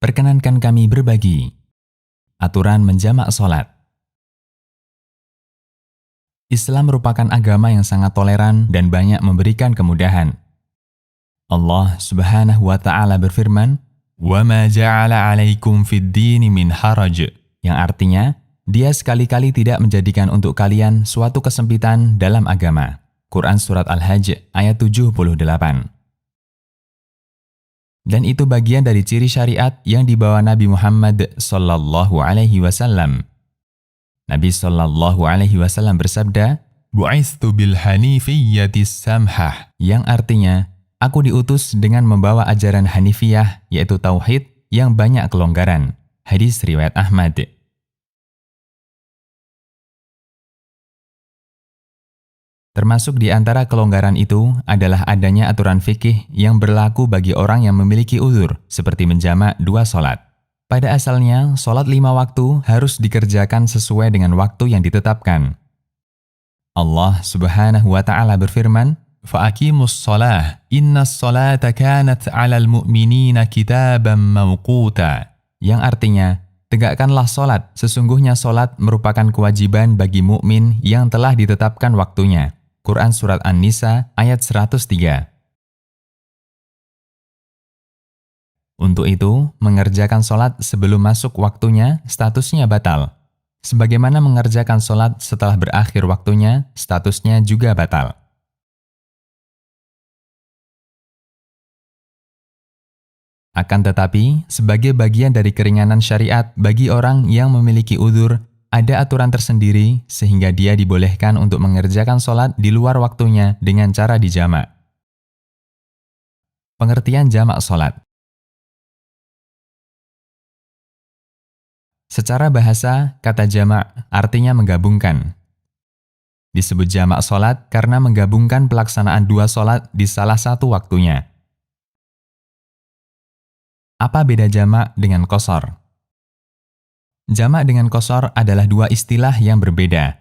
Perkenankan kami berbagi aturan menjamak sholat. Islam merupakan agama yang sangat toleran dan banyak memberikan kemudahan. Allah Subhanahu wa Ta'ala berfirman, "Wa-ma ja'ala 'alaikum fid-dini min haraj", yang artinya, Dia sekali-kali tidak menjadikan untuk kalian suatu kesempitan dalam agama. Quran Surat Al-Hajj ayat 78. Dan itu bagian dari ciri syariat yang dibawa Nabi Muhammad sallallahu alaihi wasallam. Nabi sallallahu alaihi wasallam bersabda, "Bu'itsu bil hanifiyyatis samhah", yang artinya, aku diutus dengan membawa ajaran Hanifiyah, yaitu tauhid yang banyak kelonggaran. Hadis riwayat Ahmad. Termasuk di antara kelonggaran itu adalah adanya aturan fikih yang berlaku bagi orang yang memiliki uzur, seperti menjamak 2 sholat. Pada asalnya, sholat 5 waktu harus dikerjakan sesuai dengan waktu yang ditetapkan. Allah Subhanahu wa Ta'ala berfirman, "Fa'aqimus sholah, innas sholata kanat 'alal mu'minina kitaban mawquta", yang artinya, tegakkanlah sholat, sesungguhnya sholat merupakan kewajiban bagi mukmin yang telah ditetapkan waktunya. Quran Surat An-Nisa ayat 103. Untuk itu, mengerjakan sholat sebelum masuk waktunya statusnya batal. Sebagaimana mengerjakan sholat setelah berakhir waktunya, statusnya juga batal. Akan tetapi, sebagai bagian dari keringanan syariat bagi orang yang memiliki uzur, ada aturan tersendiri sehingga dia dibolehkan untuk mengerjakan sholat di luar waktunya dengan cara dijamak. Pengertian jamak sholat. Secara bahasa, kata jamak artinya menggabungkan. Disebut jamak sholat karena menggabungkan pelaksanaan 2 sholat di salah satu waktunya. Apa beda jamak dengan qashar? Jamak dengan qashar adalah 2 istilah yang berbeda.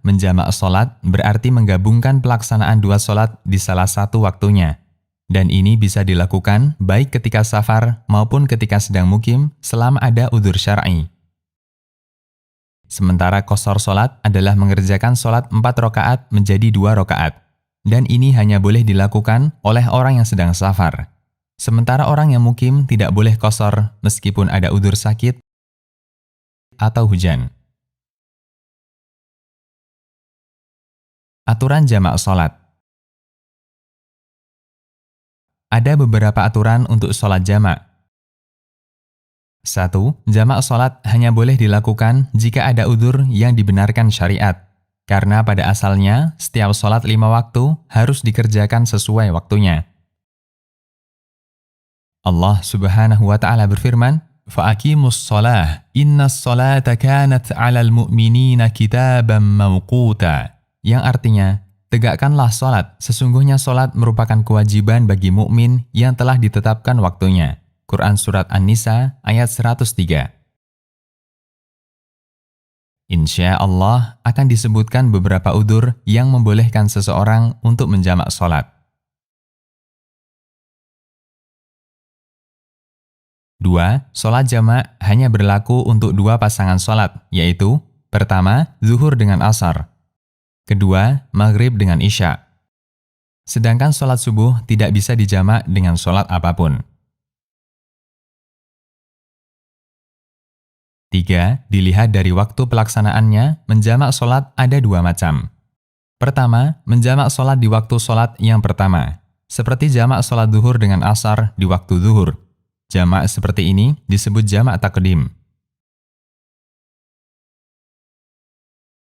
Menjamak sholat berarti menggabungkan pelaksanaan 2 sholat di salah satu waktunya. Dan ini bisa dilakukan baik ketika safar maupun ketika sedang mukim selama ada uzur syar'i. Sementara qashar sholat adalah mengerjakan sholat 4 rakaat menjadi 2 rakaat. Dan ini hanya boleh dilakukan oleh orang yang sedang safar. Sementara orang yang mukim tidak boleh qashar meskipun ada uzur sakit atau hujan. Aturan jamak sholat. Ada beberapa aturan untuk sholat jamak. 1. Jamak sholat hanya boleh dilakukan jika ada uzur yang dibenarkan syariat. Karena pada asalnya, setiap sholat 5 waktu harus dikerjakan sesuai waktunya. Allah Subhanahu wa Ta'ala berfirman, "Fa'aqimus sholah, innas sholata kanat 'alal mu'minina kitaban mawquta", yang artinya, tegakkanlah sholat, sesungguhnya sholat merupakan kewajiban bagi mukmin yang telah ditetapkan waktunya. Quran Surat An-Nisa ayat 103. Insya Allah akan disebutkan beberapa uzur yang membolehkan seseorang untuk menjamak sholat. 2. Sholat jamak hanya berlaku untuk 2 pasangan sholat, yaitu pertama, zuhur dengan asar. Kedua, maghrib dengan isya. Sedangkan sholat subuh tidak bisa dijamak dengan sholat apapun. 3. Dilihat dari waktu pelaksanaannya, menjamak sholat ada 2 macam. Pertama, menjamak sholat di waktu sholat yang pertama, seperti jamak sholat zuhur dengan asar di waktu zuhur. Jamak seperti ini disebut jamak taqdim.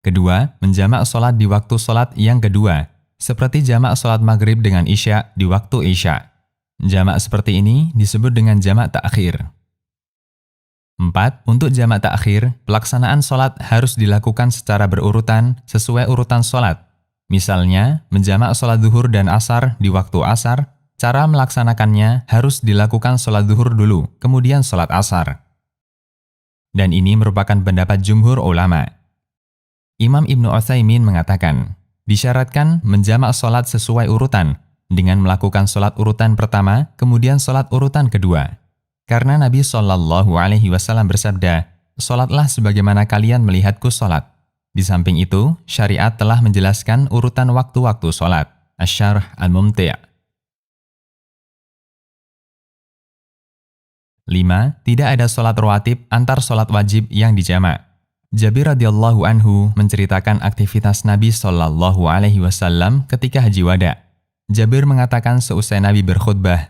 Kedua, menjamak sholat di waktu sholat yang kedua, seperti jamak sholat maghrib dengan isya di waktu isya. Jamak seperti ini disebut dengan jamak ta'khir. 4. Untuk jamak ta'khir, pelaksanaan sholat harus dilakukan secara berurutan sesuai urutan sholat. Misalnya, menjamak sholat zuhur dan asar di waktu asar, cara melaksanakannya harus dilakukan sholat zuhur dulu, kemudian sholat asar. Dan ini merupakan pendapat jumhur ulama. Imam Ibnu Utsaimin mengatakan, disyaratkan menjamak sholat sesuai urutan, dengan melakukan sholat urutan pertama, kemudian sholat urutan kedua. Karena Nabi SAW bersabda, "Sholatlah sebagaimana kalian melihatku sholat." Di samping itu, syariat telah menjelaskan urutan waktu-waktu sholat. Asy-Syarh Al-Mumti'. 5. Tidak ada sholat rawatib antar sholat wajib yang dijamak. Jabir radhiyallahu anhu menceritakan aktivitas Nabi SAW ketika haji wada. Jabir mengatakan seusai Nabi berkhutbah,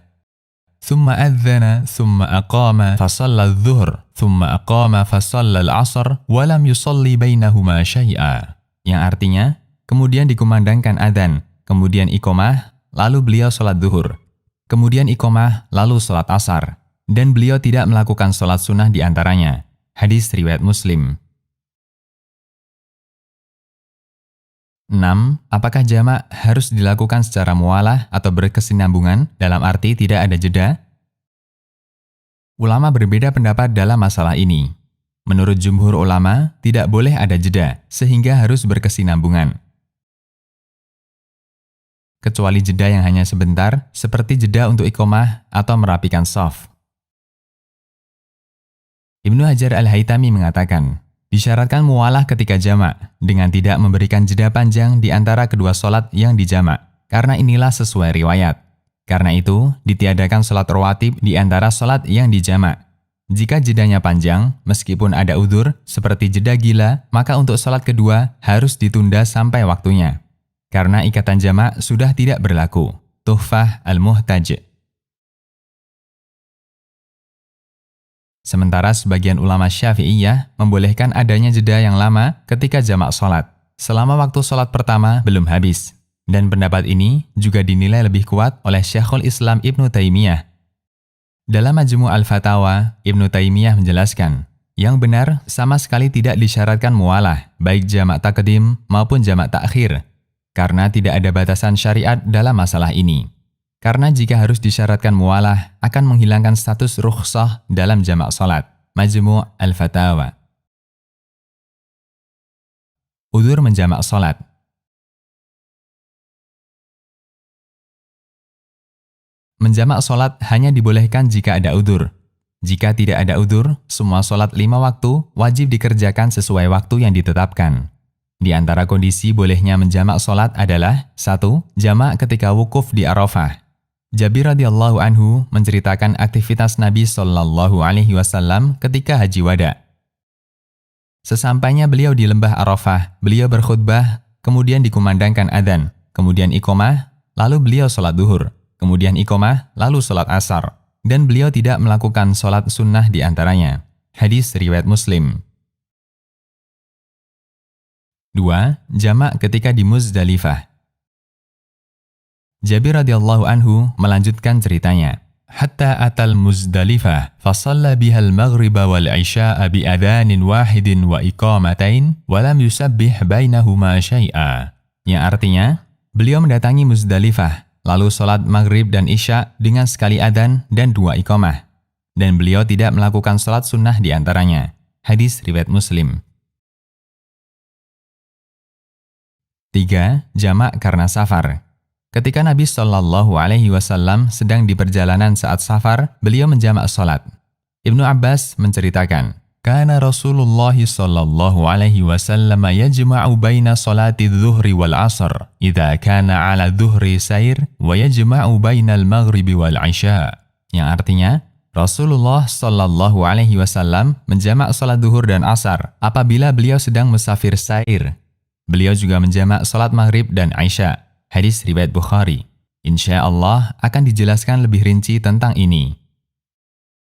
"Thumma adzana, thumma aqama, fasalla adh-dhuhr, thumma aqama, fasalla al-'asr, walam yusalli bainahuma syai'a." Yang artinya, kemudian dikumandangkan adzan, kemudian iqamah, lalu beliau sholat zuhur. Kemudian iqamah, lalu sholat asar. Dan beliau tidak melakukan sholat sunnah di antaranya. Hadis riwayat Muslim. 6. Apakah jamak harus dilakukan secara muwalah atau berkesinambungan, dalam arti tidak ada jeda? Ulama berbeda pendapat dalam masalah ini. Menurut jumhur ulama, tidak boleh ada jeda, sehingga harus berkesinambungan. Kecuali jeda yang hanya sebentar, seperti jeda untuk iqamah atau merapikan shaf. Ibnu Hajar Al-Haytami mengatakan, disyaratkan muwalah ketika jamak, dengan tidak memberikan jeda panjang di antara kedua sholat yang dijamak, karena inilah sesuai riwayat. Karena itu, ditiadakan sholat rawatib di antara sholat yang dijamak. Jika jedanya panjang, meskipun ada udzur, seperti jeda gila, maka untuk sholat kedua harus ditunda sampai waktunya. Karena ikatan jamak sudah tidak berlaku. Tuhfah Al-Muhtaj. Sementara sebagian ulama Syafi'iyah membolehkan adanya jeda yang lama ketika jamak sholat, selama waktu sholat pertama belum habis. Dan pendapat ini juga dinilai lebih kuat oleh Syekhul Islam Ibnu Taimiyah. Dalam Majmu' Al-Fatawa, Ibnu Taimiyah menjelaskan, yang benar sama sekali tidak disyaratkan muwalah, baik jamak taqdim maupun jamak ta'khir, karena tidak ada batasan syariat dalam masalah ini. Karena jika harus disyaratkan muwalah, akan menghilangkan status rukhsah dalam jamak sholat. Majmu' Al-Fatawa. Udzur menjamak sholat. Menjamak sholat hanya dibolehkan jika ada udzur. Jika tidak ada udzur, semua sholat 5 waktu wajib dikerjakan sesuai waktu yang ditetapkan. Di antara kondisi bolehnya menjamak sholat adalah 1. Jamak ketika wukuf di Arafah. Jabir radhiyallahu anhu menceritakan aktivitas Nabi SAW ketika haji wada. Sesampainya beliau di lembah Arafah, beliau berkhutbah, kemudian dikumandangkan adzan, kemudian iqamah, lalu beliau sholat zuhur, kemudian iqamah, lalu sholat asar, dan beliau tidak melakukan sholat sunnah di antaranya. Hadis riwayat Muslim. 2. Jamak ketika di Muzdalifah. Jabir radhiyallahu anhu melanjutkan ceritanya. Hatta atal Muzdalifah, fasalla bihal maghriba wal isya'a bi adhanin wahidin wa iqamatain, walam yusabbih bainahuma syai'a. Yang artinya, beliau mendatangi Muzdalifah, lalu sholat maghrib dan isya dengan sekali adhan dan 2 iqamah. Dan beliau tidak melakukan sholat sunnah di antaranya. Hadis riwayat Muslim. 3. Jamak karena safar. Ketika Nabi SAW sedang di perjalanan saat safar, beliau menjamak sholat. Ibnu Abbas menceritakan, Kana Rasulullah SAW yajma'u baina sholati dhuhri wal asr, idha kana ala dhuhri sair, wa yajma'u baina al-maghribi wal isya. Yang artinya, Rasulullah SAW menjamak sholat zuhur dan asar apabila beliau sedang musafir sair. Beliau juga menjamak sholat maghrib dan isya. Hadis riwayat Bukhari. Insya Allah akan dijelaskan lebih rinci tentang ini.